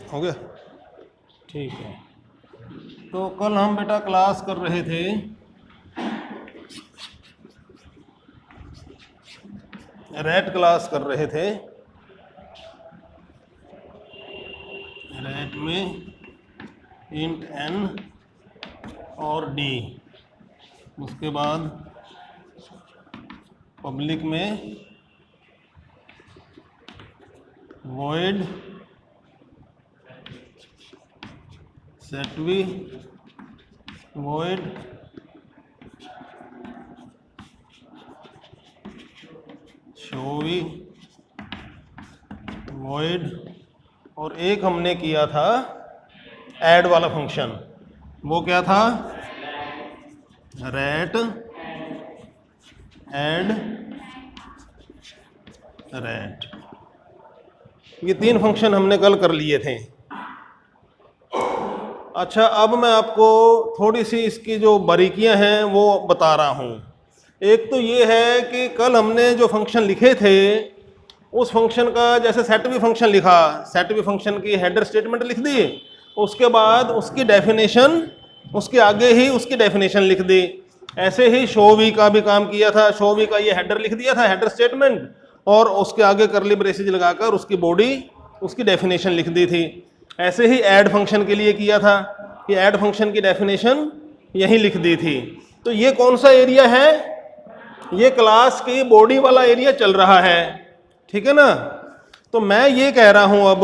हो गया? ठीक है। तो कल हम बेटा क्लास कर रहे थे रैट क्लास कर रहे थे। रैट में इंट n और d, उसके बाद पब्लिक में void setv void showv void, और एक हमने किया था ऐड वाला फंक्शन। वो क्या था? Rat add rat. ये 3 फंक्शन हमने कल कर लिए थे। अच्छा, अब मैं आपको थोड़ी सी इसकी जो बारीकियां हैं वो बता रहा हूँ। एक तो ये है कि कल हमने जो फंक्शन लिखे थे उस फंक्शन का, जैसे सेट भी फंक्शन लिखा, सेट भी फंक्शन की हेडर स्टेटमेंट लिख दी, उसके बाद उसकी डेफिनेशन, उसके आगे ही उसकी डेफिनेशन लिख दी। ऐसे ही शो वी का भी काम किया था। शो वी का ये हेडर लिख दिया था, हेडर स्टेटमेंट, और उसके आगे करली ब्रेसेज लगाकर उसकी बॉडी, उसकी डेफिनेशन लिख दी थी। ऐसे ही ऐड फंक्शन के लिए किया था कि ऐड फंक्शन की डेफिनेशन यहीं लिख दी थी। तो ये कौन सा एरिया है? ये क्लास की बॉडी वाला एरिया चल रहा है, ठीक है ना? तो मैं ये कह रहा हूं अब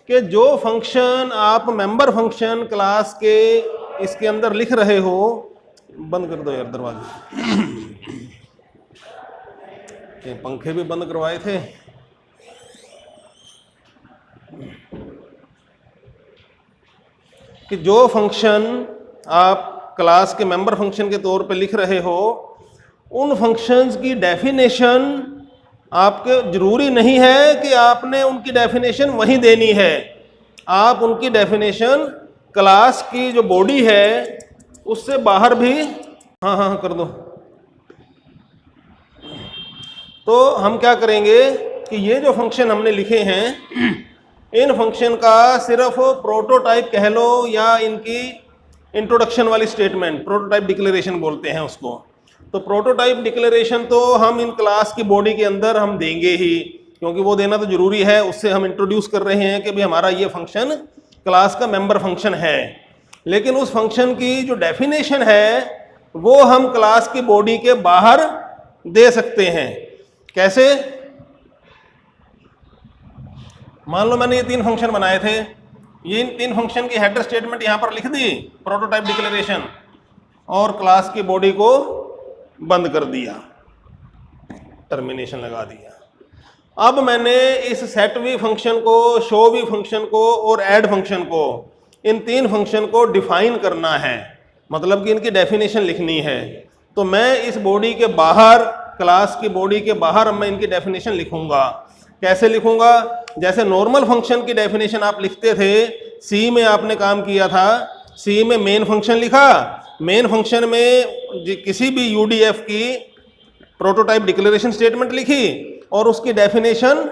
कि जो फंक्शन आप मेंबर फंक्शन क्लास के इसके अंदर लिख रहे हो, बंद कर दो यार दरवाजे, ये पंखे भी बंद करवाए थे। कि जो फंक्शन आप क्लास के मेंबर फंक्शन के तौर पे लिख रहे हो, उन फंक्शंस की डेफिनेशन आपके जरूरी नहीं है कि आपने उनकी डेफिनेशन वहीं देनी है। आप उनकी डेफिनेशन क्लास की जो बॉडी है उससे बाहर भी, हाँ कर दो। तो हम क्या करेंगे कि ये जो फंक्शन हमने लिखे हैं, इन फंक्शन का सिर्फ प्रोटोटाइप कह लो या इनकी इंट्रोडक्शन वाली स्टेटमेंट, प्रोटोटाइप डिक्लेरेशन बोलते हैं उसको। तो प्रोटोटाइप डिक्लेरेशन तो हम इन क्लास की बॉडी के अंदर हम देंगे ही, क्योंकि वो देना तो जरूरी है। उससे हम इंट्रोड्यूस कर रहे हैं कि भाई हमारा ये फंक्शन क्लास का मेंबर फंक्शन है। लेकिन उस फंक्शन की जो डेफिनेशन है वो हम क्लास की बॉडी के बाहर दे सकते हैं। कैसे? मान लो मैंने ये 3 फंक्शन बनाए थे, ये इन 3 फंक्शन की हेडर स्टेटमेंट यहां पर लिख दी, प्रोटोटाइप डिक्लेरेशन, और क्लास की बॉडी को बंद कर दिया, टर्मिनेशन लगा दिया। अब मैंने इस सेट वी फंक्शन को, शो वी फंक्शन को और ऐड फंक्शन को, इन 3 फंक्शन को डिफाइन करना है, मतलब कि इनकी डेफिनेशन लिखनी है। तो मैं इस बॉडी के बाहर, क्लास की बॉडी के बाहर मैं इनकी डेफिनेशन लिखूंगा। कैसे लिखूंगा? जैसे नॉर्मल फंक्शन की डेफिनेशन आप लिखते थे, सी में आपने काम किया था, सी में मेन फंक्शन लिखा, मेन फंक्शन में किसी भी यूडीएफ की प्रोटोटाइप डिक्लेरेशन स्टेटमेंट लिखी और उसकी डेफिनेशन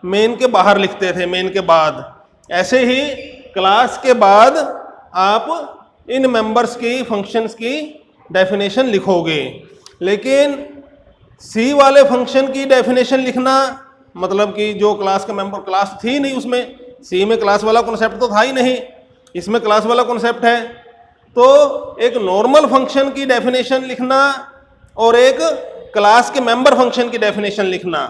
मेन के बाहर लिखते थे, मेन के बाद। ऐसे ही क्लास के बाद आप इन मेंबर्स की, फंक्शंस की डेफिनेशन लिखोगे। लेकिन सी वाले फंक्शन की डेफिनेशन लिखना, मतलब कि जो क्लास का मेंबर, क्लास थी नहीं उसमें, सी में क्लास वाला कॉन्सेप्ट तो था ही नहीं, इसमें क्लास वाला कॉन्सेप्ट है। तो एक नॉर्मल फंक्शन की डेफिनेशन लिखना और एक क्लास के मेंबर फंक्शन की डेफिनेशन लिखना,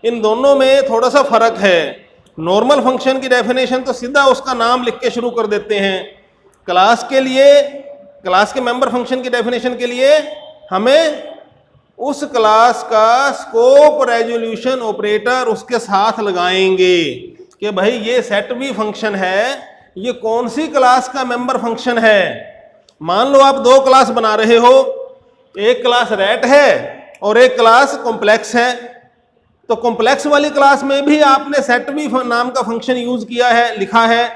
इन दोनों में थोड़ा सा फर्क है। नॉर्मल फंक्शन की डेफिनेशन तो सीधा उसका नाम लिख के शुरू कर देते हैं। क्लास के लिए, क्लास के मेंबर फंक्शन की डेफिनेशन के लिए हमें उस क्लास का स्कोप रेजोल्यूशन ऑपरेटर उसके साथ लगाएंगे कि भाई ये सेट वी फंक्शन है, ये कौन सी क्लास का मेंबर फंक्शन है। मान लो आप 2 क्लास बना रहे हो, एक क्लास रैट है और एक क्लास कॉम्प्लेक्स है। तो कॉम्प्लेक्स वाली क्लास में भी आपने सेट वी नाम का फंक्शन यूज किया है, लिखा है,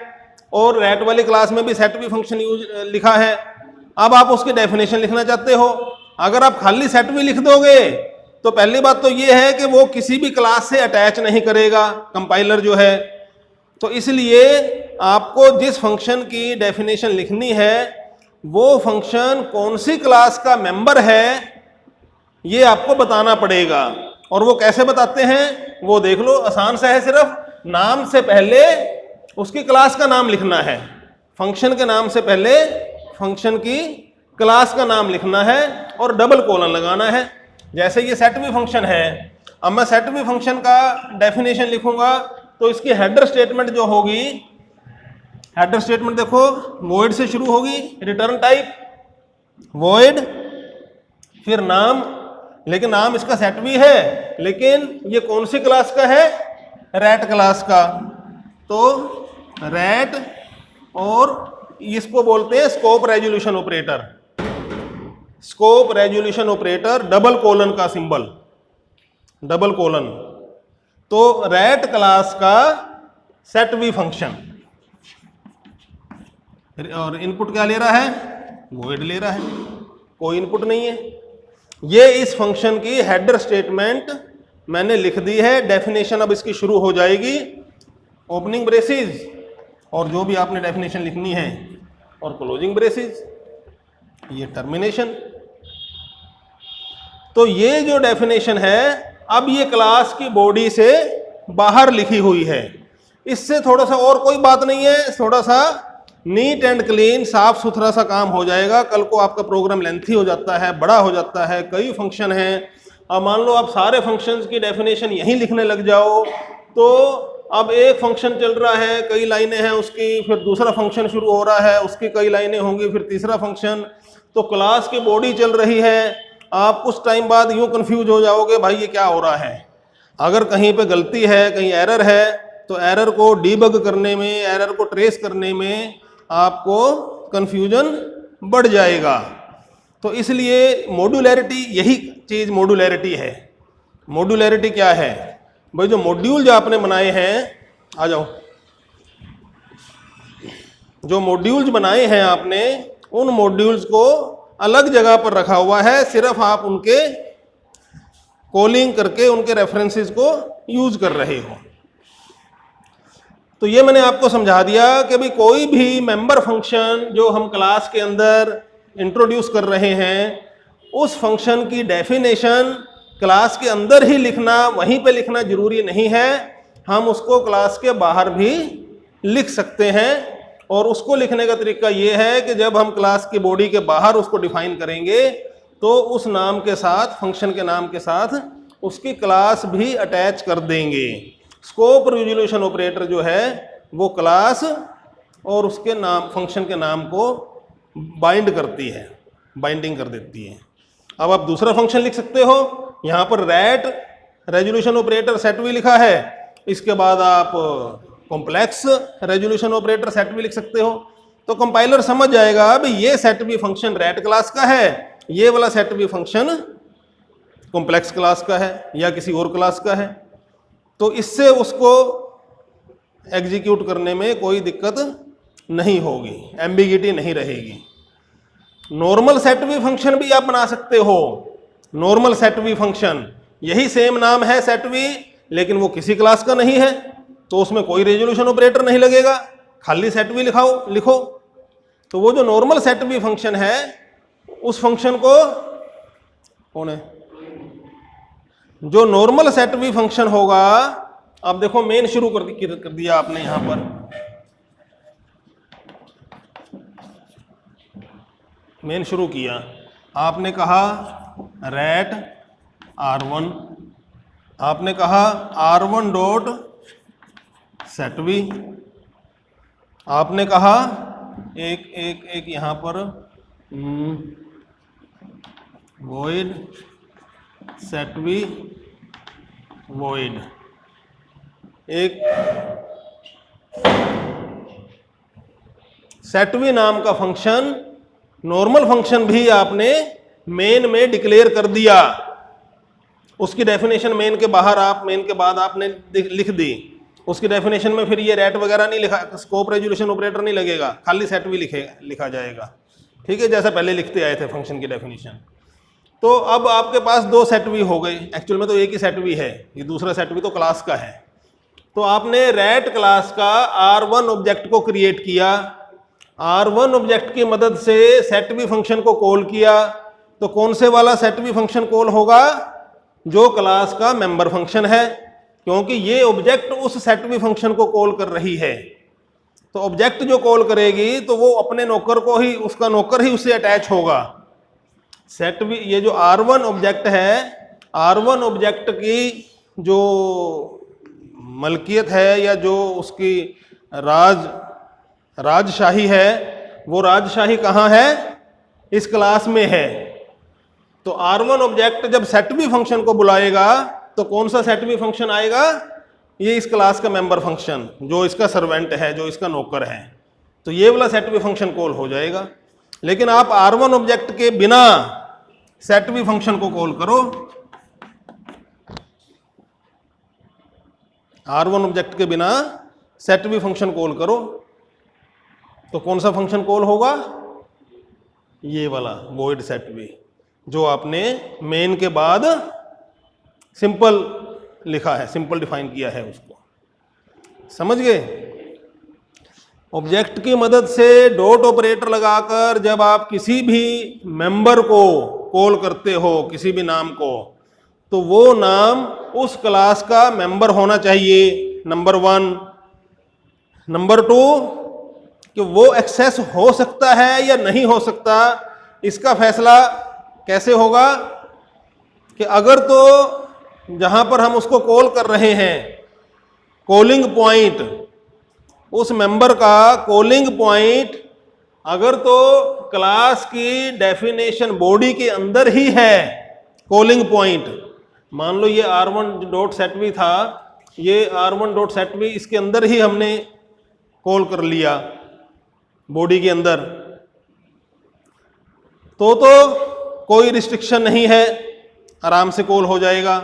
और रैट वाली क्लास में भी सेट वी फंक्शन यूज लिखा है। अब आप उसकी डेफिनेशन लिखना चाहते हो। अगर आप खाली सेट वी लिख दोगे तो पहली बात तो ये है कि वो किसी भी क्लास से अटैच नहीं करेगा कंपाइलर जो है। तो इसलिए आपको जिस फंक्शन की डेफिनेशन लिखनी है वो फंक्शन कौन सी क्लास का मेंबर है ये आपको बताना पड़ेगा। और वो कैसे बताते हैं वो देख लो, आसान सा है, सिर्फ नाम से पहले उसकी क्लास का नाम लिखना है। फंक्शन के नाम से पहले फंक्शन की क्लास का नाम लिखना है और डबल कोलन लगाना है। जैसे ये सेट वी फंक्शन है, अब मैं सेट वी फंक्शन का डेफिनेशन लिखूंगा तो इसकी हेडर स्टेटमेंट जो होगी, हेडर स्टेटमेंट देखो वॉइड से शुरू होगी, रिटर्न टाइप वॉइड, फिर नाम, लेकिन नाम इसका सेट वी है, लेकिन ये कौन सी क्लास का है, रैट क्लास का। तो रैट, और इसको बोलते हैं scope resolution operator, scope resolution operator, double colon का सिंबल, डबल कोलन। तो रैट क्लास का सेट वी फंक्शन, और इनपुट क्या ले रहा है, वॉइड ले रहा है, कोई इनपुट नहीं है। ये इस फंक्शन की हेडर स्टेटमेंट मैंने लिख दी है। डेफिनेशन अब इसकी शुरू हो जाएगी, ओपनिंग ब्रेसिस और जो भी आपने डेफिनेशन लिखनी है, और क्लोजिंग ब्रेसिस, ये टर्मिनेशन। तो ये जो डेफिनेशन है अब ये क्लास की बॉडी से बाहर लिखी हुई है। इससे थोड़ा सा और कोई बात नहीं है, थोड़ा सा नीट एंड क्लीन, साफ सुथरा सा काम हो जाएगा। कल को आपका प्रोग्राम लेंथी हो जाता है, बड़ा हो जाता है, कई फंक्शन हैं, अब मान लो आप सारे फंक्शंस की डेफिनेशन यहीं लिखने लग जाओ तो अब एक फंक्शन चल रहा है, कई लाइनें हैं उसकी, फिर दूसरा फंक्शन शुरू हो रहा है, उसकी कई लाइनें होंगी, फिर तीसरा फंक्शन, तो क्लास की बॉडी चल रही है। आप कुछ टाइम बाद यूँ कंफ्यूज हो जाओगे, भाई ये क्या हो रहा है। अगर कहीं पे गलती है, कहीं एरर है, तो एरर को डीबग करने में, एरर को ट्रेस करने में आपको कंफ्यूजन बढ़ जाएगा। तो इसलिए मॉड्यूलैरिटी, यही चीज़ मॉड्यूलैरिटी है। मॉड्यूलैरिटी क्या है भाई, जो मॉड्यूल जो आपने बनाए हैं, आ जाओ, जो मॉड्यूल्स बनाए हैं आपने, उन मॉड्यूल्स को अलग जगह पर रखा हुआ है, सिर्फ आप उनके कॉलिंग करके उनके रेफरेंसेस को यूज कर रहे हो। तो ये मैंने आपको समझा दिया कि भाई कोई भी मेंबर फंक्शन जो हम क्लास के अंदर इंट्रोड्यूस कर रहे हैं, उस फंक्शन की डेफिनेशन क्लास के अंदर ही लिखना, वहीं पे लिखना जरूरी नहीं है, हम उसको क्लास के बाहर भी लिख सकते हैं। और उसको लिखने का तरीका ये है कि जब हम क्लास की बॉडी के बाहर उसको डिफाइन करेंगे तो उस नाम के साथ, फंक्शन के नाम के साथ उसकी क्लास भी अटैच कर देंगे। स्कोप रिजोल्यूशन ऑपरेटर जो है वो क्लास और उसके नाम, फंक्शन के नाम को बाइंड करती है, बाइंडिंग कर देती है। अब आप दूसरा फंक्शन लिख सकते हो, यहाँ पर रैट रेजोल्यूशन ऑपरेटर सेट भी लिखा है, इसके बाद आप कॉम्प्लेक्स रेजोल्यूशन ऑपरेटर सेट भी लिख सकते हो। तो कंपाइलर समझ जाएगा भाई ये सेट भी फंक्शन रैट क्लास का है, ये वाला सेट भी फंक्शन कॉम्प्लेक्स क्लास का है या किसी और क्लास का है। तो इससे उसको एग्जीक्यूट करने में कोई दिक्कत नहीं होगी, एम्बिगिटी नहीं रहेगी। नॉर्मल सेट वी फंक्शन भी आप बना सकते हो। नॉर्मल सेट वी फंक्शन, यही सेम नाम है सेट वी, लेकिन वो किसी क्लास का नहीं है, तो उसमें कोई रेजोल्यूशन ऑपरेटर नहीं लगेगा, खाली सेट वी लिखो। तो वो जो नॉर्मल सेट वी फंक्शन है, उस फंक्शन को, कौन है, जो नॉर्मल सेट वी फंक्शन होगा, अब देखो मेन शुरू कर दिया आपने यहां पर, मेन शुरू किया, आपने कहा रैट R1, आपने कहा R1 डॉट सेट वी, आपने कहा एक यहां पर वॉइड सेट वी वॉइड, एक सेट वी नाम का फंक्शन, नॉर्मल फंक्शन भी आपने मेन में डिक्लेयर कर दिया। उसकी डेफिनेशन मेन के बाहर, आप मेन के बाद आपने लिख दी। उसकी डेफिनेशन में फिर ये रैट वगैरह नहीं लिखा, स्कोप रेजोल्यूशन ऑपरेटर नहीं लगेगा, खाली सेट भी लिखा जाएगा। ठीक है, जैसा पहले लिखते आए थे फंक्शन की डेफिनेशन। तो अब आपके पास दो सेट भी हो गए, एक्चुअल में तो एक ही सेट भी है, ये दूसरा सेट भी तो क्लास का है। तो आपने रेट क्लास का R1 ऑब्जेक्ट को क्रिएट किया, R1 ऑब्जेक्ट की मदद से सेट बी फंक्शन को कॉल किया, तो कौन से वाला सेट बी फंक्शन कॉल होगा? जो क्लास का मेंबर फंक्शन है, क्योंकि ये ऑब्जेक्ट उस सेट बी फंक्शन को कॉल कर रही है। तो ऑब्जेक्ट जो कॉल करेगी तो वो अपने नौकर को ही, उसका नौकर ही उससे अटैच होगा। सेट बी, ये जो R1 ऑब्जेक्ट है, R1 ऑब्जेक्ट की जो मलकियत है या जो उसकी राजशाही है, वो राजशाही कहाँ है? इस क्लास में है। तो R1 ऑब्जेक्ट जब सेट बी फंक्शन को बुलाएगा तो कौन सा सेट बी फंक्शन आएगा? ये इस क्लास का मेंबर फंक्शन, जो इसका सर्वेंट है, जो इसका नौकर है। तो ये वाला सेट बी फंक्शन कॉल हो जाएगा। लेकिन आप R1 ऑब्जेक्ट के बिना सेट बी फंक्शन को कॉल करो, R1 ऑब्जेक्ट के बिना सेट बी फंक्शन कॉल करो, तो कौन सा फंक्शन कॉल होगा? ये वाला वॉइड सेट बी, जो आपने मेन के बाद सिंपल लिखा है, सिंपल डिफाइन किया है उसको। समझ गए? ऑब्जेक्ट की मदद से डॉट ऑपरेटर लगाकर जब आप किसी भी मेंबर को कॉल करते हो, किसी भी नाम को, तो वो नाम उस क्लास का मेंबर होना चाहिए, नंबर 1। नंबर 2 कि वो एक्सेस हो सकता है या नहीं हो सकता, इसका फैसला कैसे होगा? कि अगर तो जहां पर हम उसको कॉल कर रहे हैं, कॉलिंग पॉइंट, उस मेंबर का कॉलिंग पॉइंट अगर तो क्लास की डेफिनेशन बॉडी के अंदर ही है, कॉलिंग पॉइंट, मान लो ये R1.setB था, ये R1.setB इसके अंदर ही हमने कॉल कर लिया बॉडी के अंदर, तो कोई रिस्ट्रिक्शन नहीं है, आराम से कॉल हो जाएगा।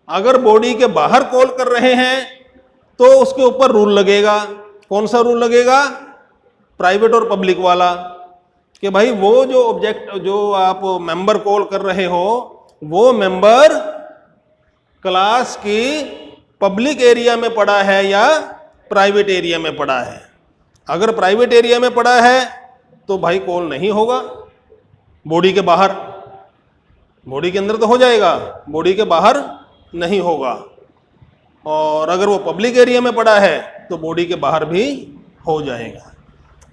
अगर बॉडी के बाहर कॉल कर रहे हैं तो उसके ऊपर रूल लगेगा। कौन सा रूल लगेगा? प्राइवेट और पब्लिक वाला, कि भाई वो जो ऑब्जेक्ट, जो आप मेंबर कॉल कर रहे हो, वो मेंबर क्लास की पब्लिक एरिया में पड़ा है या प्राइवेट एरिया में पड़ा है। अगर प्राइवेट एरिया में पड़ा है तो भाई कॉल नहीं होगा बॉडी के बाहर, बॉडी के अंदर तो हो जाएगा, बॉडी के बाहर नहीं होगा। और अगर वो पब्लिक एरिया में पड़ा है तो बॉडी के बाहर भी हो जाएगा।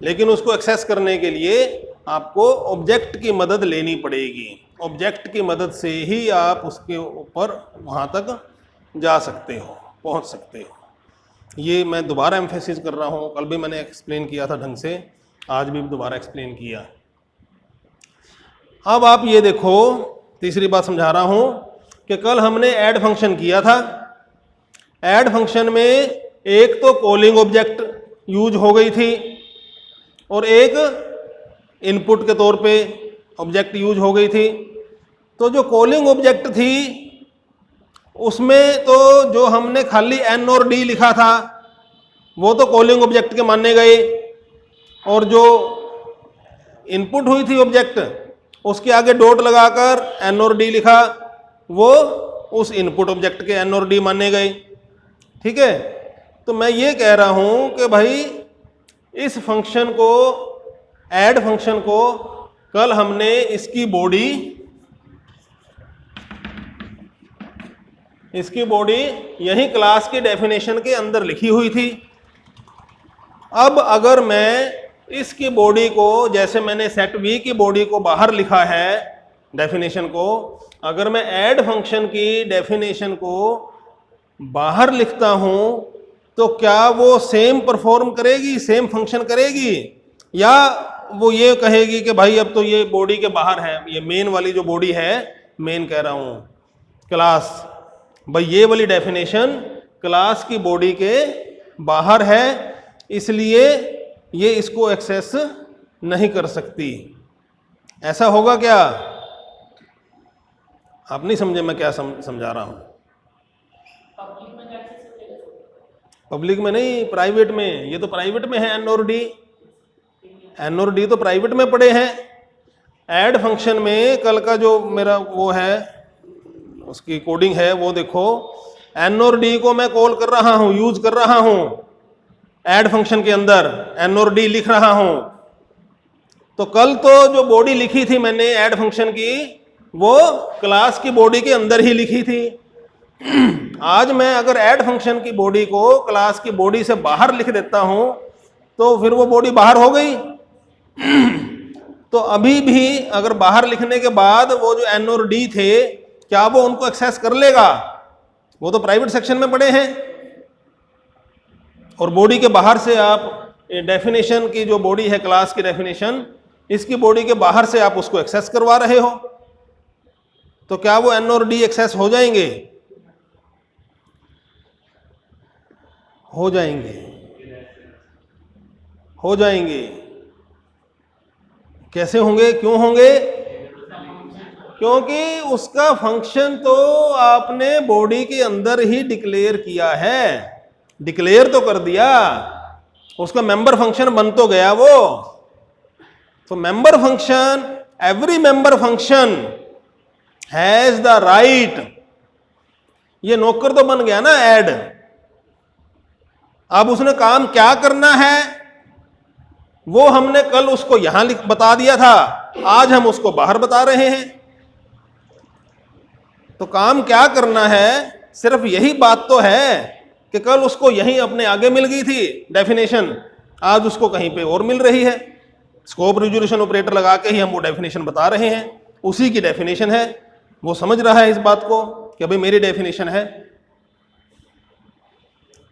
लेकिन उसको एक्सेस करने के लिए आपको ऑब्जेक्ट की मदद लेनी पड़ेगी। ऑब्जेक्ट की मदद से ही आप उसके ऊपर वहाँ तक जा सकते हो, पहुँच सकते हो। ये मैं दोबारा एम्फेसिस कर रहा हूँ, कल भी मैंने एक्सप्लेन किया था ढंग से, आज भी दोबारा एक्सप्लेन किया। अब आप ये देखो, तीसरी बात समझा रहा हूँ कि कल हमने ऐड फंक्शन किया था। ऐड फंक्शन में एक तो कॉलिंग ऑब्जेक्ट यूज हो गई थी और एक इनपुट के तौर पे ऑब्जेक्ट यूज हो गई थी। तो जो कॉलिंग ऑब्जेक्ट थी उसमें तो जो हमने खाली N और D लिखा था वो तो कॉलिंग ऑब्जेक्ट के माने गए, और जो इनपुट हुई थी ऑब्जेक्ट उसके आगे डॉट लगाकर N और D लिखा, वो उस इनपुट ऑब्जेक्ट के N और D माने गए। ठीक है? तो मैं ये कह रहा हूं कि भाई इस फंक्शन को, ऐड फंक्शन को, कल हमने इसकी बॉडी यही क्लास की डेफिनेशन के अंदर लिखी हुई थी। अब अगर मैं इसकी बॉडी को, जैसे मैंने सेट बी की बॉडी को बाहर लिखा है डेफिनेशन को, अगर मैं ऐड फंक्शन की डेफिनेशन को बाहर लिखता हूं तो क्या वो सेम परफॉर्म करेगी, सेम फंक्शन करेगी, या वो ये कहेगी कि भाई अब तो ये बॉडी के बाहर है, ये मेन वाली जो बॉडी है, मेन कह रहा हूं क्लास, भाई ये वाली डेफिनेशन क्लास की बॉडी के बाहर है, इसलिए ये इसको एक्सेस नहीं कर सकती। ऐसा होगा क्या? आप नहीं समझे मैं क्या समझा रहा हूं? पब्लिक में नहीं, प्राइवेट में। ये तो प्राइवेट में है N और D, N और D तो प्राइवेट में पड़े हैं। ऐड फंक्शन में कल का जो मेरा वो है, उसकी कोडिंग है, वो देखो, एन और डी को मैं कॉल कर रहा हूं, यूज कर रहा हूं ऐड फंक्शन के अंदर, एन और डी लिख रहा हूं। तो कल तो जो बॉडी लिखी थी मैंने ऐड फंक्शन की, वो क्लास की बॉडी के अंदर ही लिखी थी। आज मैं अगर ऐड फंक्शन की बॉडी को क्लास की बॉडी से बाहर लिख देता हूं तो फिर वो बॉडी बाहर हो गई। तो अभी भी अगर बाहर लिखने के बाद वो जो एन और डी थे, क्या वो उनको एक्सेस कर लेगा? वो तो प्राइवेट सेक्शन में पड़े हैं। और बॉडी के बाहर से आप डेफिनेशन की जो बॉडी है, क्लास की डेफिनेशन, इसकी बॉडी के बाहर से आप उसको एक्सेस करवा रहे हो, तो क्या वो एन और डी एक्सेस हो जाएंगे? हो जाएंगे, हो जाएंगे। कैसे होंगे, क्यों होंगे? क्योंकि उसका फंक्शन तो आपने बॉडी के अंदर ही डिक्लेयर किया है। डिक्लेयर तो कर दिया, उसका मेंबर फंक्शन बन तो गया वो। तो member function, every member function has the right. ये नौकर तो बन गया ना ऐड। अब उसने काम क्या करना है वो हमने कल उसको यहां बता दिया था, आज हम उसको बाहर बता रहे हैं। तो काम क्या करना है, सिर्फ यही बात तो है कि कल उसको यहीं अपने आगे मिल गई थी डेफिनेशन, आज उसको कहीं पे और मिल रही है। स्कोप रिजोल्यूशन ऑपरेटर लगा के ही हम वो डेफिनेशन बता रहे हैं, उसी की डेफिनेशन है। वो समझ रहा है इस बात को कि भाई मेरी डेफिनेशन है।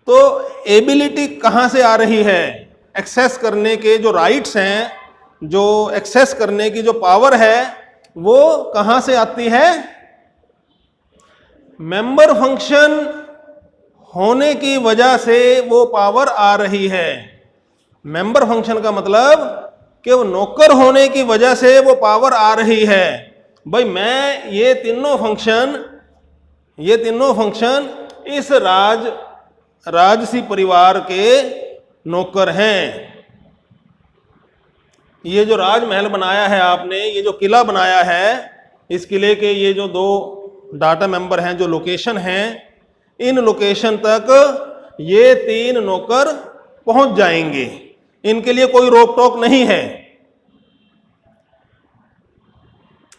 तो एबिलिटी कहां से आ रही है? एक्सेस करने के जो राइट्स हैं, जो एक्सेस करने की जो पावर है, वो कहां से आती है? मेंबर फंक्शन होने की वजह से वो पावर आ रही है। मेंबर फंक्शन का मतलब कि वो नौकर होने की वजह से वो पावर आ रही है। भाई मैं ये तीनों फंक्शन इस राजसी परिवार के नौकर हैं। ये जो राजमहल बनाया है आपने, ये जो किला बनाया है, इस किले के ये जो 2 डाटा मेंबर हैं, जो लोकेशन हैं, इन लोकेशन तक ये 3 नौकर पहुंच जाएंगे। इनके लिए कोई रोक टोक नहीं है।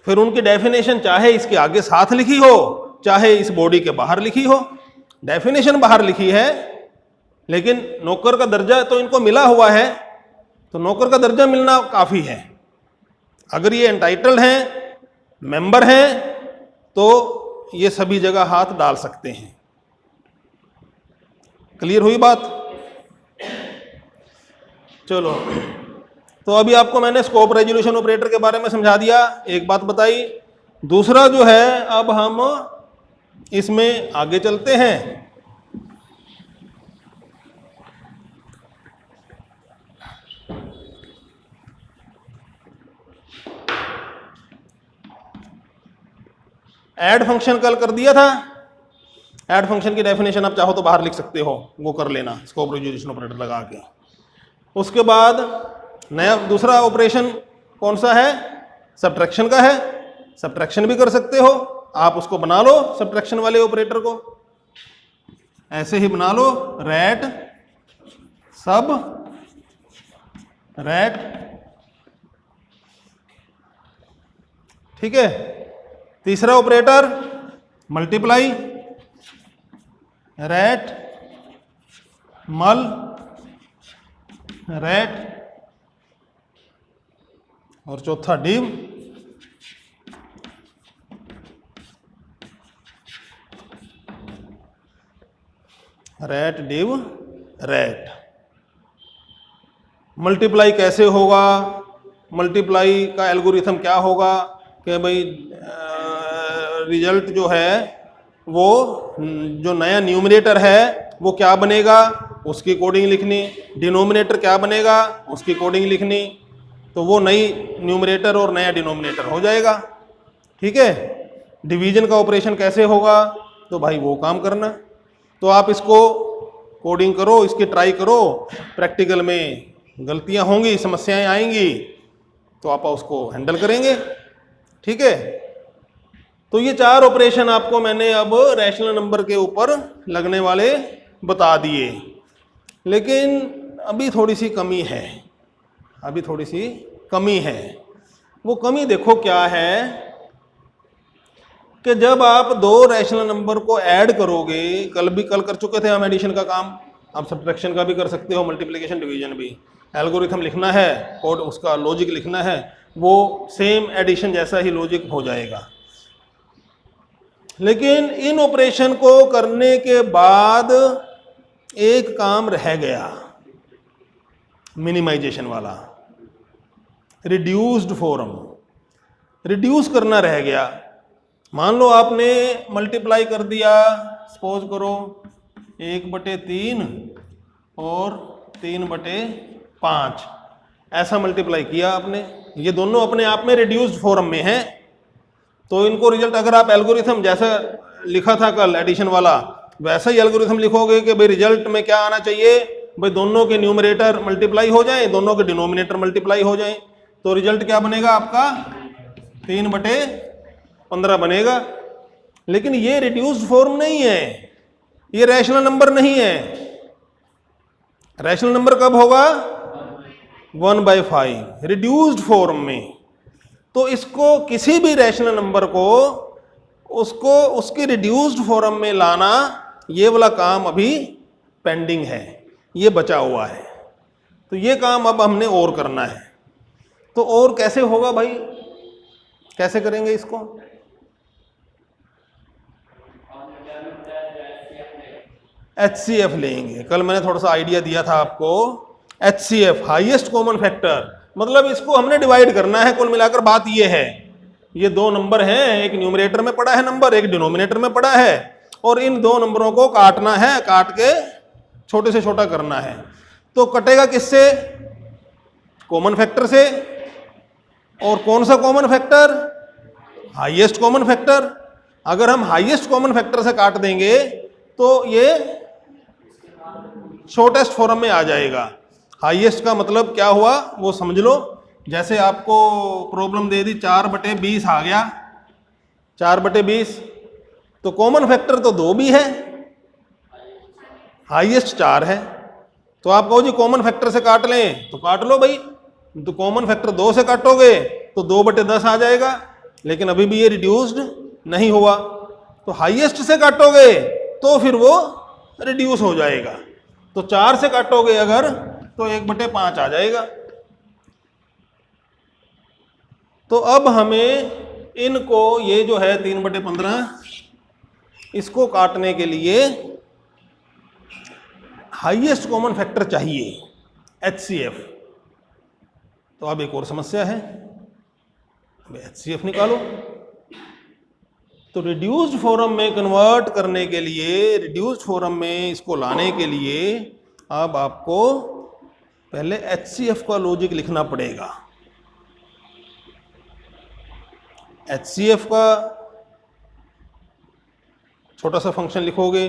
फिर उनकी डेफिनेशन चाहे इसके आगे साथ लिखी हो, चाहे इस बॉडी के बाहर लिखी हो। डेफिनेशन बाहर लिखी है, लेकिन नौकर का दर्जा तो इनको मिला हुआ है, तो नौकर का दर्जा मिलना काफी है। अगर ये एंटाइटल्ड हैं, मेंबर हैं, तो ये सभी जगह हाथ डाल सकते हैं। क्लियर हुई बात? चलो, तो अभी आपको मैंने स्कोप रेजोल्यूशन ऑपरेटर के बारे में समझा दिया, एक बात बताई। दूसरा जो है, अब हम इसमें आगे चलते हैं। ऐड फंक्शन कल कर दिया था। ऐड फंक्शन की डेफिनेशन आप चाहो तो बाहर लिख सकते हो, वो कर लेना स्कोप रेजोल्यूशन ऑपरेटर लगा के। उसके बाद नया दूसरा ऑपरेशन कौन सा है? सब्ट्रैक्शन का है। सब्ट्रैक्शन भी कर सकते हो आप, उसको बना लो सब्ट्रैक्शन वाले ऑपरेटर को, ऐसे ही बना लो, रैट सब रैट। ठीक है। तीसरा ऑपरेटर मल्टीप्लाई, रैट मल रैट, और चौथा div. Rat div rat. Multiply कैसे होगा? मल्टीप्लाई का एल्गोरिथम क्या होगा कि भाई रिजल्ट जो है वो जो नया न्यूमरेटर है वो क्या बनेगा, उसकी कोडिंग लिखनी। डिनोमिनेटर क्या बनेगा, उसकी कोडिंग लिखनी। तो वो नई न्यूमरेटर और नया डिनोमिनेटर हो जाएगा। ठीक है। डिवीजन का ऑपरेशन कैसे होगा, तो भाई वो काम करना। तो आप इसको कोडिंग करो, इसकी ट्राई करो। प्रैक्टिकल में गलतियां होंगी, समस्याएं आएंगी, तो आप उसको हैंडल करेंगे। ठीक है। तो ये 4 ऑपरेशन आपको मैंने अब रैशनल नंबर के ऊपर लगने वाले बता दिए, लेकिन अभी थोड़ी सी कमी है, अभी थोड़ी सी कमी है। वो कमी देखो क्या है कि जब आप 2 रैशनल नंबर को ऐड करोगे, कल कर चुके थे हम एडिशन का काम, आप सब्ट्रैक्शन का भी कर सकते हो, मल्टीप्लिकेशन डिवीजन भी। एल्गोरिथम लिखना है, कोड उसका लॉजिक लिखना है, वो सेम एडिशन जैसा ही लॉजिक हो जाएगा। लेकिन इन ऑपरेशन को करने के बाद एक काम रह गया, मिनिमाइजेशन वाला, रिड्यूस्ड फॉर्म। रिड्यूस करना रह गया। मान लो आपने मल्टीप्लाई कर दिया, सपोज करो 1/3 और 3/5, ऐसा मल्टीप्लाई किया आपने। ये दोनों अपने आप में रिड्यूस्ड फॉर्म में हैं, तो इनको रिजल्ट अगर आप एल्गोरिथम जैसा लिखा था कल एडिशन वाला, वैसा ही एल्गोरिथम लिखोगे कि भाई रिजल्ट में क्या आना चाहिए, भाई दोनों के न्यूमरेटर मल्टीप्लाई हो जाए, दोनों के डिनोमिनेटर मल्टीप्लाई हो जाए, तो रिजल्ट क्या बनेगा आपका 3/15 बनेगा। लेकिन ये रिड्यूस्ड फॉर्म नहीं है, ये रैशनल नंबर नहीं है। रैशनल नंबर कब होगा? 1/5 रिड्यूस्ड फॉर्म में। तो इसको किसी भी रैशनल नंबर को उसको उसके रिड्यूस्ड फॉर्म में लाना, ये वाला काम अभी पेंडिंग है, ये बचा हुआ है। तो ये काम अब हमने और करना है। तो और कैसे होगा भाई, कैसे करेंगे इसको? HCF लेंगे। कल मैंने थोड़ा सा आइडिया दिया था आपको, HCF हाईएस्ट कॉमन फैक्टर, मतलब इसको हमने डिवाइड करना है। कुल मिलाकर बात ये है, ये 2 नंबर हैं, एक न्यूमरेटर में पड़ा है नंबर, एक डिनोमिनेटर में पड़ा है, और इन 2 नंबरों को काटना है, काट के छोटे से छोटा करना है। तो कटेगा किससे? कॉमन फैक्टर से। और कौन सा common factor? Highest common factor. अगर हम हाईएस्ट कॉमन फैक्टर से काट देंगे तो ये शॉर्टेस्ट फॉर्म में आ जाएगा। हाईएस्ट का मतलब क्या हुआ वो समझ लो। जैसे आपको प्रॉब्लम दे दी 4/20 आ गया, 4/20, तो कॉमन फैक्टर तो 2 भी है, हाईएस्ट 4 है। तो आप कहो जी कॉमन फैक्टर से काट लें, तो काट लो भाई। तो कॉमन फैक्टर 2 से काटोगे तो 2/10 आ जाएगा, लेकिन अभी भी ये रिड्यूस्ड नहीं हुआ। तो हाईएस्ट से काटोगे तो फिर वो रिड्यूस हो जाएगा। तो 4 से काटोगे अगर तो 1/5 आ जाएगा। तो अब हमें इनको, ये जो है 3/15, इसको काटने के लिए हाईएस्ट कॉमन फैक्टर चाहिए, HCF। तो अब एक और समस्या है, HCF निकालो। तो रिड्यूस्ड फॉर्म में कन्वर्ट करने के लिए, रिड्यूस्ड फॉर्म में इसको लाने के लिए अब आपको पहले HCF का लॉजिक लिखना पड़ेगा। HCF का छोटा सा फंक्शन लिखोगे,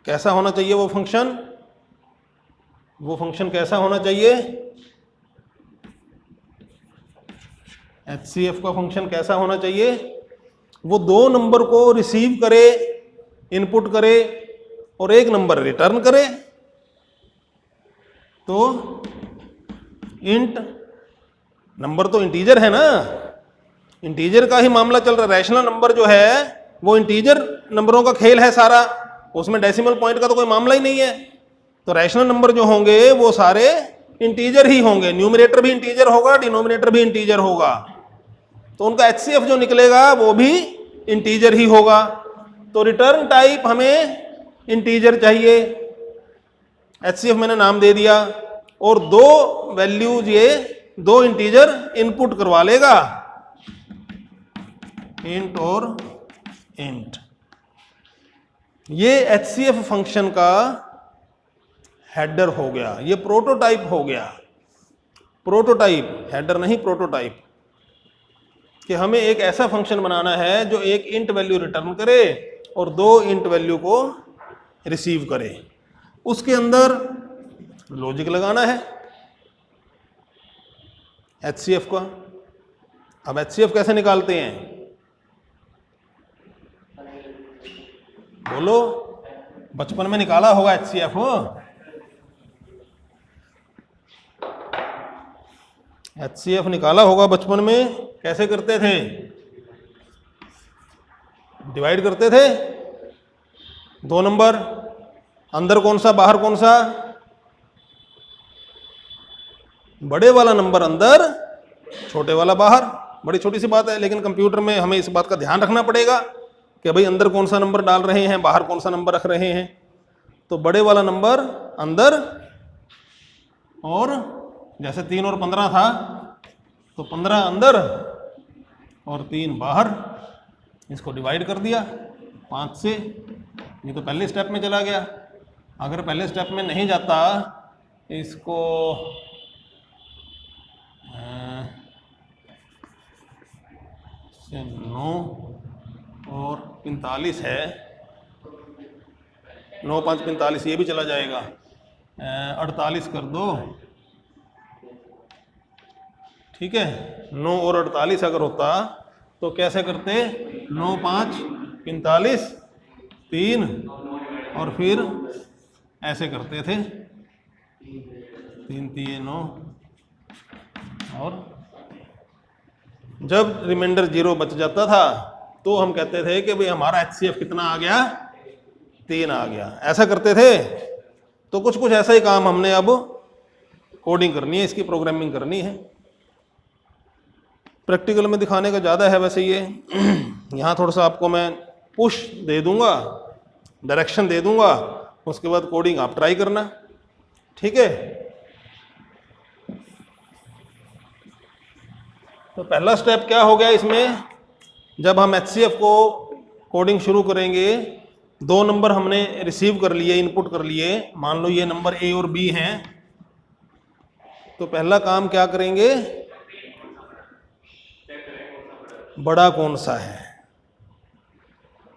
कैसा होना चाहिए वो फंक्शन? वो फंक्शन कैसा होना चाहिए? HCF का फंक्शन कैसा होना चाहिए? वो 2 नंबर को रिसीव करे, इनपुट करे, और एक नंबर रिटर्न करे। तो इंट, नंबर तो इंटीजर है ना, इंटीजर का ही मामला चल रहा है। रैशनल नंबर जो है वो इंटीजर नंबरों का खेल है सारा, उसमें डेसिमल पॉइंट का तो कोई मामला ही नहीं है। तो रैशनल नंबर जो होंगे वो सारे इंटीजर ही होंगे, न्यूमरेटर भी इंटीजर होगा, डिनोमिनेटर भी इंटीजर होगा। तो उनका HCF जो निकलेगा वो भी इंटीजर ही होगा। तो रिटर्न टाइप हमें इंटीजर चाहिए, HCF मैंने नाम दे दिया, और 2 वैल्यूज, ये 2 इंटीजर इनपुट करवा लेगा, इंट और इंट। ये HCF फंक्शन का हेडर हो गया, ये प्रोटोटाइप हो गया। प्रोटोटाइप, हेडर नहीं, प्रोटोटाइप। कि हमें एक ऐसा फंक्शन बनाना है जो एक इंट वैल्यू रिटर्न करे और 2 इंट वैल्यू को रिसीव करे। उसके अंदर लॉजिक लगाना है HCF का। अब HCF कैसे निकालते हैं? बोलो, बचपन में निकाला होगा HCF। HCF निकाला होगा बचपन में। कैसे करते थे? डिवाइड करते थे। 2 नंबर, अंदर कौन सा बाहर कौन सा? बड़े वाला नंबर अंदर, छोटे वाला बाहर। बड़ी छोटी सी बात है, लेकिन कंप्यूटर में हमें इस बात का ध्यान रखना पड़ेगा कि भाई अंदर कौन सा नंबर डाल रहे हैं, बाहर कौन सा नंबर रख रहे हैं। तो बड़े वाला नंबर अंदर, और जैसे 3 और 15 था तो 15 अंदर और 3 बाहर। इसको डिवाइड कर दिया 5 से। ये तो पहले स्टेप में चला गया। अगर पहले स्टेप में नहीं जाता, इसको 9 और 45 है, 9 5 45, ये भी चला जाएगा। 48 कर दो, ठीक है। 9 और 48 अगर होता तो कैसे करते? 9 5 45, 3 और फिर ऐसे करते थे, 3 3 9। और जब रिमाइंडर 0 बच जाता था तो हम कहते थे कि भाई हमारा HCF कितना आ गया? 3 आ गया। ऐसा करते थे। तो कुछ कुछ ऐसा ही काम हमने अब कोडिंग करनी है, इसकी प्रोग्रामिंग करनी है। प्रैक्टिकल में दिखाने का ज़्यादा है वैसे ये। यहाँ थोड़ा सा आपको मैं पुश दे दूंगा, डायरेक्शन दे दूंगा, उसके बाद कोडिंग आप ट्राई करना, ठीक है। तो पहला स्टेप क्या हो गया इसमें? जब हम HCF को कोडिंग शुरू करेंगे, 2 नंबर हमने रिसीव कर लिए, इनपुट कर लिए। मान लो ये नंबर A और B हैं। तो पहला काम क्या करेंगे? बड़ा कौन सा है।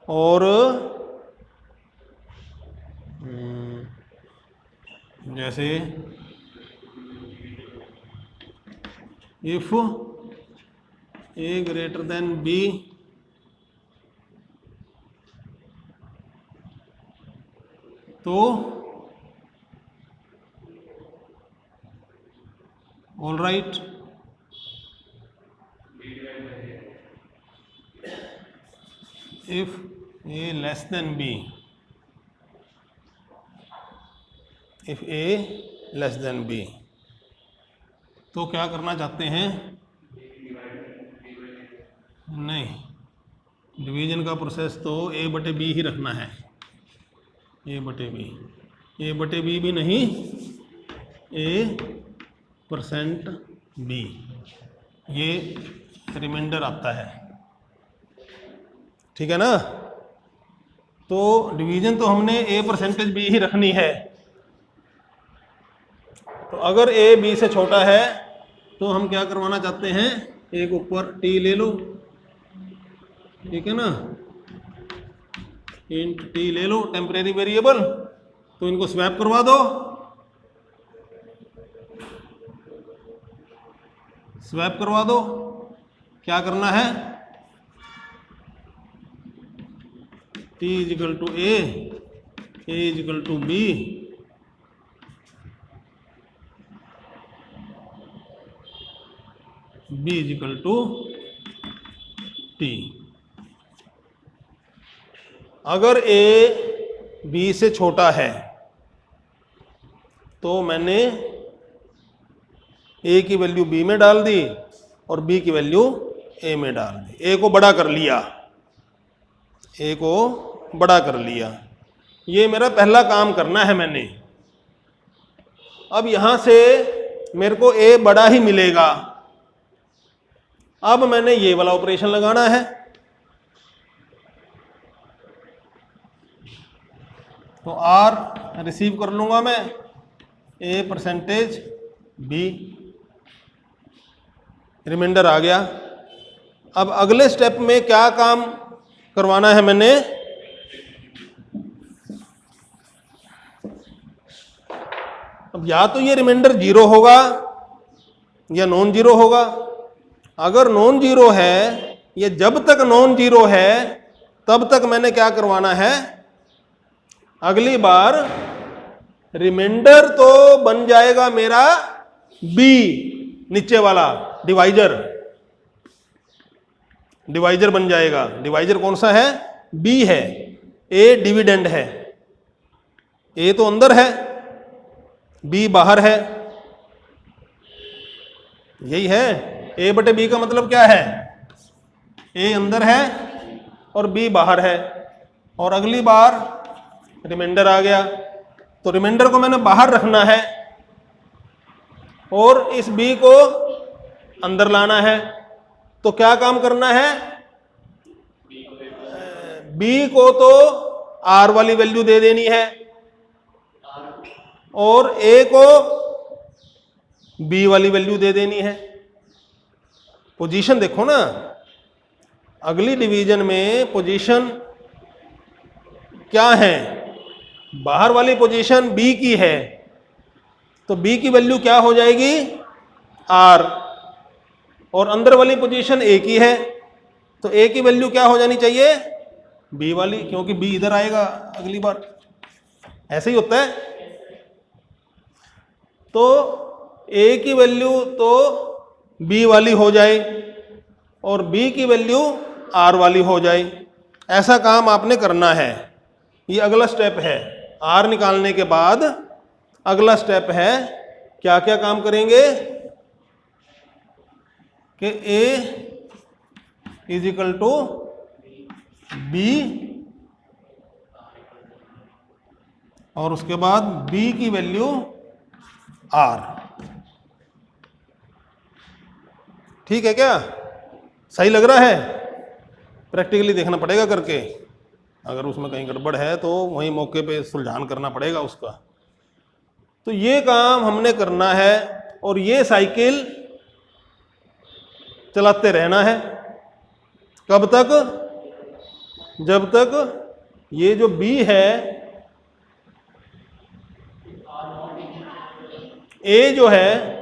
और जैसे if A greater than B, तो all right, if A less than B, if A less than B, तो क्या करना चाहते हैं? नहीं, डिवीजन का प्रोसेस तो A/B ही रखना है। A/B, A/B भी नहीं, A%B, ये रिमाइंडर आता है, ठीक है ना। तो डिवीजन तो हमने A%B ही रखनी है। तो अगर A B से छोटा है तो हम क्या करवाना चाहते हैं? एक ऊपर T ले लो, ठीक है ना। इंट T ले लो, टेम्परेरी वेरिएबल। तो इनको स्वैप करवा दो, स्वैप करवा दो। क्या करना है? T equal to A equal to B, B equal to T। अगर A B से छोटा है तो मैंने A की वैल्यू B में डाल दी और B की वैल्यू A में डाल दी। A को बड़ा कर लिया, A को बड़ा कर लिया। ये मेरा पहला काम करना है मैंने। अब यहां से मेरे को A बड़ा ही मिलेगा। अब मैंने ये वाला ऑपरेशन लगाना है। तो R रिसीव कर लूंगा मैं, A%B, रिमाइंडर आ गया। अब अगले स्टेप में क्या काम करवाना है मैंने? अब या तो ये रिमाइंडर 0 होगा या नॉन जीरो होगा। अगर नॉन जीरो है, ये जब तक नॉन जीरो है तब तक मैंने क्या करवाना है? अगली बार रिमाइंडर तो बन जाएगा मेरा बी, नीचे वाला डिवाइजर बन जाएगा। डिवाइजर कौन सा है? बी है। ए डिविडेंड है, ए तो अंदर है, बी बाहर है, यही है। ए बटे बी का मतलब क्या है? ए अंदर है और बी बाहर है। और अगली बार रिमाइंडर आ गया, तो रिमाइंडर को मैंने बाहर रखना है और इस बी को अंदर लाना है। तो क्या काम करना है? बी को तो आर वाली वैल्यू दे देनी है और ए को बी वाली वैल्यू दे देनी है। पोजीशन देखो ना, अगली डिवीजन में पोजीशन क्या है? बाहर वाली पोजीशन बी की है, तो बी की वैल्यू क्या हो जाएगी? आर। और अंदर वाली पोजीशन ए की है, तो ए की वैल्यू क्या हो जानी चाहिए? बी वाली, क्योंकि बी इधर आएगा अगली बार। ऐसे ही होता है। तो ए की वैल्यू तो बी वाली हो जाए और बी की वैल्यू आर वाली हो जाए। ऐसा काम आपने करना है। ये अगला स्टेप है। आर निकालने के बाद अगला स्टेप है, क्या क्या काम करेंगे कि ए इज इक्वल टू बी और उसके बाद बी की वैल्यू आर। ठीक है क्या? सही लग रहा है? प्रैक्टिकली देखना पड़ेगा करके, अगर उसमें कहीं गड़बड़ है तो वहीं मौके पे सुलझान करना पड़ेगा उसका। तो ये काम हमने करना है और ये साइकिल चलाते रहना है। कब तक? जब तक ये जो बी है, ए जो है,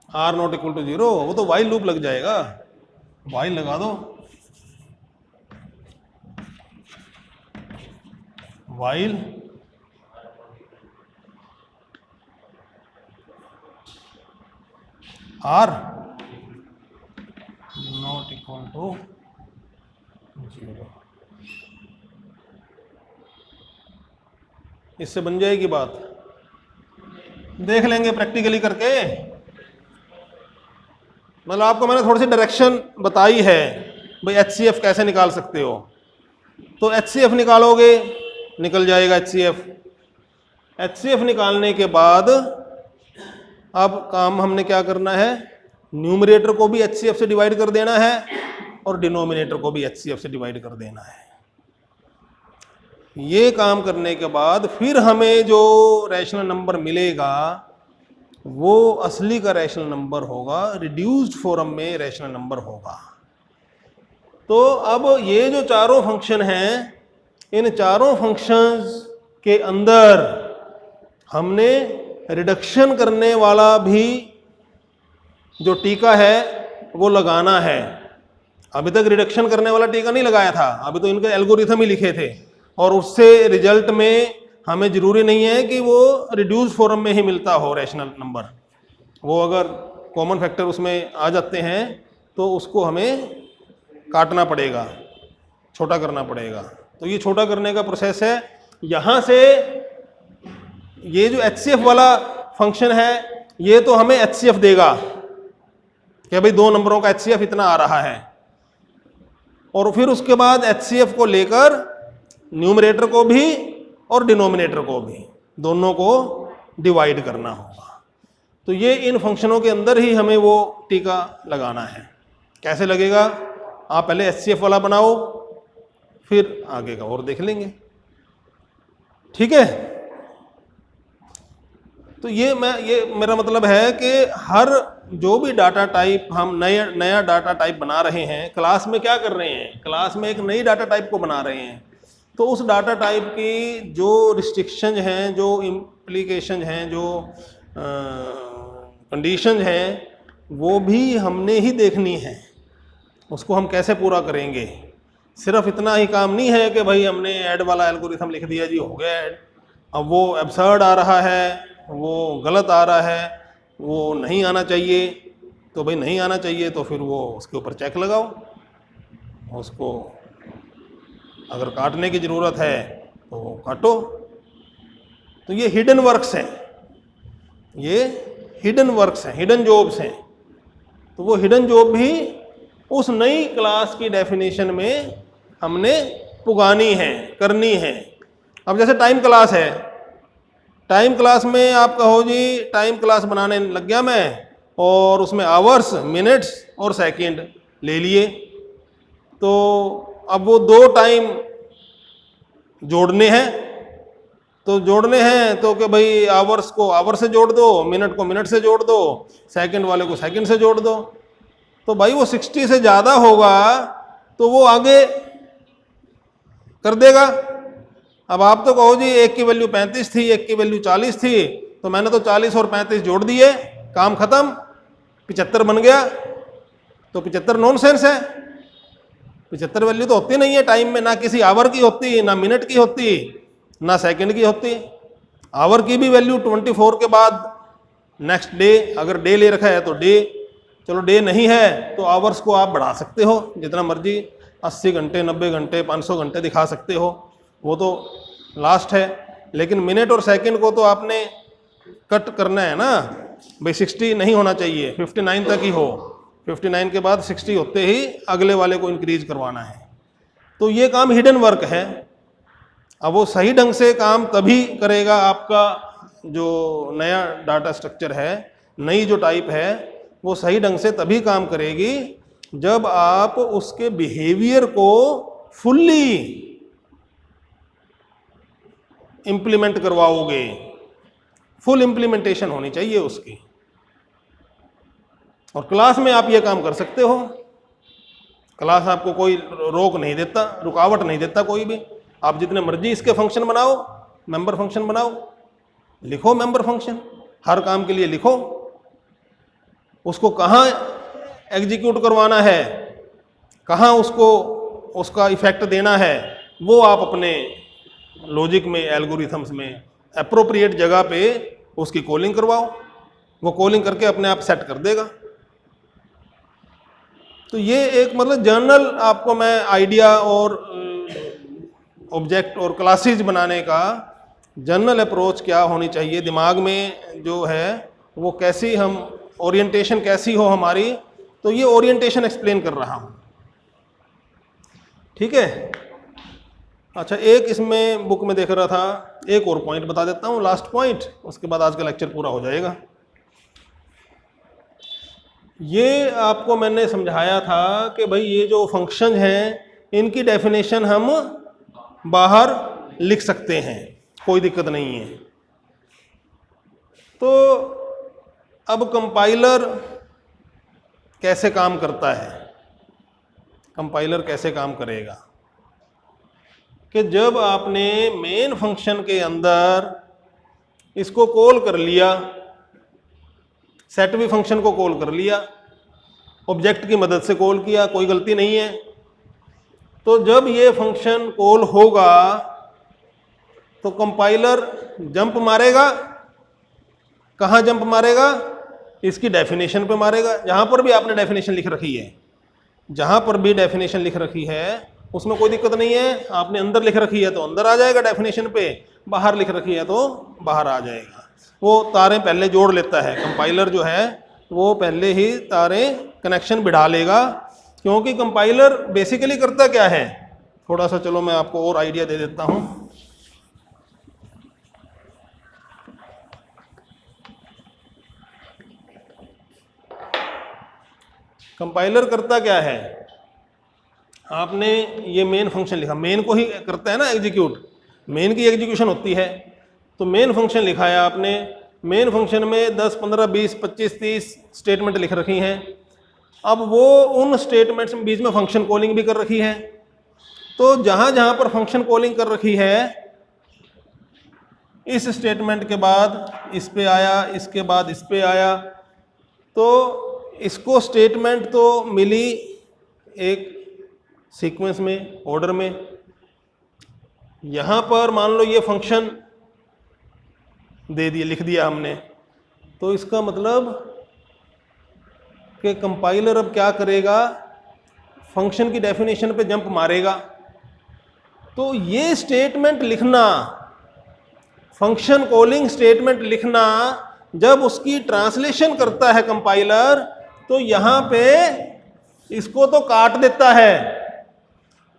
आर नॉट इक्वल टू 0, वो तो वाइल लूप लग जाएगा। वाइल लगा दो, while are not equal to 0। इससे बन जाएगी बात। देख लेंगे प्रैक्टिकली करके। मतलब आपको मैंने थोड़ी सी डायरेक्शन बताई है, भाई HCF कैसे निकाल सकते हो। तो HCF निकालोगे, निकल जाएगा HCF। HCF निकालने के बाद अब काम हमने क्या करना है? न्यूमरेटर को भी HCF से डिवाइड कर देना है और डिनोमिनेटर को भी HCF से डिवाइड कर देना है। ये काम करने के बाद फिर हमें जो रैशनल नंबर मिलेगा वो असली का रैशनल नंबर होगा, रिड्यूस्ड फॉर्म में रैशनल नंबर होगा। तो अब ये जो चारों फंक्शन हैं, इन चारों फंक्शंस के अंदर हमने रिडक्शन करने वाला भी जो टीका है वो लगाना है। अभी तक रिडक्शन करने वाला टीका नहीं लगाया था, अभी तो इनके एल्गोरिथम ही लिखे थे और उससे रिजल्ट में हमें ज़रूरी नहीं है कि वो रिड्यूस फॉर्म में ही मिलता हो रैशनल नंबर। वो अगर कॉमन फैक्टर उसमें आ जाते हैं तो उसको हमें काटना पड़ेगा, छोटा करना पड़ेगा। तो ये छोटा करने का प्रोसेस है। यहाँ से ये जो HCF वाला फंक्शन है ये तो हमें HCF देगा कि भाई 2 नंबरों का HCF इतना आ रहा है, और फिर उसके बाद HCF को लेकर न्यूमरेटर को भी और डिनोमिनेटर को भी, दोनों को डिवाइड करना होगा। तो ये इन फंक्शनों के अंदर ही हमें वो टीका लगाना है। कैसे लगेगा? आप पहले HCF वाला बनाओ, फिर आगे का और देख लेंगे। ठीक है? तो ये मेरा मतलब है कि हर जो भी डाटा टाइप हम नया डाटा टाइप बना रहे हैं, क्लास में क्या कर रहे हैं? क्लास में एक नई डाटा टाइप को बना रहे हैं। तो उस डाटा टाइप की जो रिस्ट्रिक्शन हैं, जो इम्प्लीकेशन हैं, जो कंडीशन हैं वो भी हमने ही देखनी है, उसको हम कैसे पूरा करेंगे। सिर्फ इतना ही काम नहीं है कि भाई हमने ऐड वाला एल्गोरिथम लिख दिया जी हो गया ऐड, अब वो एब्सर्ड आ रहा है, वो गलत आ रहा है, वो नहीं आना चाहिए, तो भाई नहीं आना चाहिए तो फिर वो उसके ऊपर चेक लगाओ, उसको अगर काटने की ज़रूरत है तो काटो। तो ये हिडन वर्क्स हैं, ये हिडन वर्क्स हैं, हिडन जॉब्स हैं। तो वो हिडन जॉब भी उस नई क्लास की डेफिनेशन में हमने पुगानी है, करनी है। अब जैसे टाइम क्लास है, टाइम क्लास में आप कहो जी टाइम क्लास बनाने लग गया मैं, और उसमें आवर्स, मिनट्स और सेकंड ले लिए, तो अब वो दो टाइम जोड़ने हैं, तो जोड़ने हैं तो कि भाई आवर्स को आवर से जोड़ दो, मिनट को मिनट से जोड़ दो, सेकंड वाले को सेकंड से जोड़ दो। तो भाई वो 60 से ज़्यादा होगा तो वो आगे कर देगा। अब आप तो कहो जी एक की वैल्यू 35 थी, एक की वैल्यू 40 थी, तो मैंने तो 40 और 35 जोड़ दिए, काम खत्म, 75 बन गया। तो 75 नॉनसेंस है, 75 वैल्यू तो होती नहीं है टाइम में, ना किसी आवर की होती, ना मिनट की होती, ना सेकंड की होती। आवर की भी वैल्यू 24 के बाद नेक्स्ट डे, अगर डे ले रखा है तो डे, चलो डे नहीं है तो आवर्स को आप बढ़ा सकते हो जितना मर्जी, 80 घंटे, 90 घंटे, 500 घंटे दिखा सकते हो, वो तो लास्ट है। लेकिन मिनट और सेकंड को तो आपने कट करना है ना भाई, 60 नहीं होना चाहिए, 59 तक ही हो, 59 के बाद 60 होते ही अगले वाले को इंक्रीज करवाना है। तो ये काम हिडन वर्क है। अब वो सही ढंग से काम तभी करेगा आपका जो नया डाटा स्ट्रक्चर है, नई जो टाइप है, वो सही ढंग से तभी काम करेगी जब आप उसके बिहेवियर को फुल्ली इंप्लीमेंट करवाओगे। फुल इंप्लीमेंटेशन होनी चाहिए उसकी। और क्लास में आप ये काम कर सकते हो, क्लास आपको कोई रोक नहीं देता, रुकावट नहीं देता कोई भी। आप जितने मर्जी इसके फंक्शन बनाओ, मेंबर फंक्शन बनाओ, लिखो मेंबर फंक्शन, हर काम के लिए लिखो, उसको कहाँ एग्जीक्यूट करवाना है, कहाँ उसको उसका इफेक्ट देना है, वो आप अपने लॉजिक में, एल्गोरिथम्स में एप्रोप्रिएट जगह पे उसकी कॉलिंग करवाओ, वो कॉलिंग करके अपने आप सेट कर देगा। तो ये एक मतलब जनरल आपको मैं आइडिया और ऑब्जेक्ट और क्लासेस बनाने का जनरल अप्रोच क्या होनी चाहिए दिमाग में जो है, वो कैसी हम ओरिएंटेशन कैसी हो हमारी, तो ये ओरिएंटेशन एक्सप्लेन कर रहा हूँ, ठीक है। अच्छा, एक इसमें बुक में देख रहा था, एक और पॉइंट बता देता हूँ, लास्ट पॉइंट, उसके बाद आज का लेक्चर पूरा हो जाएगा। ये आपको मैंने समझाया था कि भाई ये जो फंक्शन हैं इनकी डेफिनेशन हम बाहर लिख सकते हैं, कोई दिक्कत नहीं है। तो अब कंपाइलर कैसे काम करता है, कंपाइलर कैसे काम करेगा कि जब आपने मेन फंक्शन के अंदर इसको कॉल कर लिया, सेट भी फंक्शन को कॉल कर लिया, ऑब्जेक्ट की मदद से कॉल किया, कोई गलती नहीं है, तो जब ये फंक्शन कॉल होगा तो कंपाइलर जंप मारेगा। कहाँ जंप मारेगा? इसकी डेफिनेशन पे मारेगा, जहाँ पर भी आपने डेफिनेशन लिख रखी है, जहाँ पर भी डेफिनेशन लिख रखी है उसमें कोई दिक्कत नहीं है। आपने अंदर लिख रखी है तो अंदर आ जाएगा डेफिनेशन पे, बाहर लिख रखी है तो बाहर आ जाएगा। वो तारें पहले जोड़ लेता है कंपाइलर, जो है वो पहले ही तारें कनेक्शन बिठा लेगा, क्योंकि कंपाइलर बेसिकली करता क्या है, थोड़ा सा चलो मैं आपको और आइडिया दे देता हूँ। कंपाइलर करता क्या है, आपने ये मेन फंक्शन लिखा, मेन को ही करता है ना एग्जीक्यूट, मेन की एग्जीक्यूशन होती है, तो मेन फंक्शन लिखा है आपने, मेन फंक्शन में 10, 15, 20, 25, 30 स्टेटमेंट लिख रखी हैं। अब वो उन स्टेटमेंट्स में बीच में फंक्शन कॉलिंग भी कर रखी है, तो जहाँ जहाँ पर फंक्शन कॉलिंग कर रखी है इस स्टेटमेंट के बाद इस पे आया, इसके बाद इस पे आया, तो इसको स्टेटमेंट तो मिली एक सीक्वेंस में, ऑर्डर में। यहाँ पर मान लो ये फंक्शन दे दिए, लिख दिया हमने, तो इसका मतलब कि कंपाइलर अब क्या करेगा, फंक्शन की डेफिनेशन पे जंप मारेगा। तो ये स्टेटमेंट लिखना, फंक्शन कॉलिंग स्टेटमेंट लिखना, जब उसकी ट्रांसलेशन करता है कंपाइलर, तो यहाँ पे इसको तो काट देता है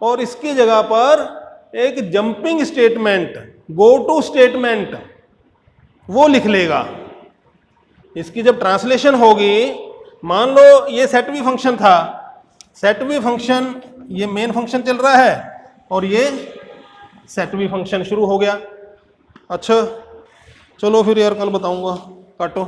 और इसकी जगह पर एक jumping statement, go to statement, वो लिख लेगा। इसकी जब ट्रांसलेशन होगी, मान लो ये सेट वी फंक्शन था, सेट वी फंक्शन, ये मेन फंक्शन चल रहा है और ये सेट वी फंक्शन शुरू हो गया। अच्छा चलो फिर यार, कल बताऊंगा, काटो।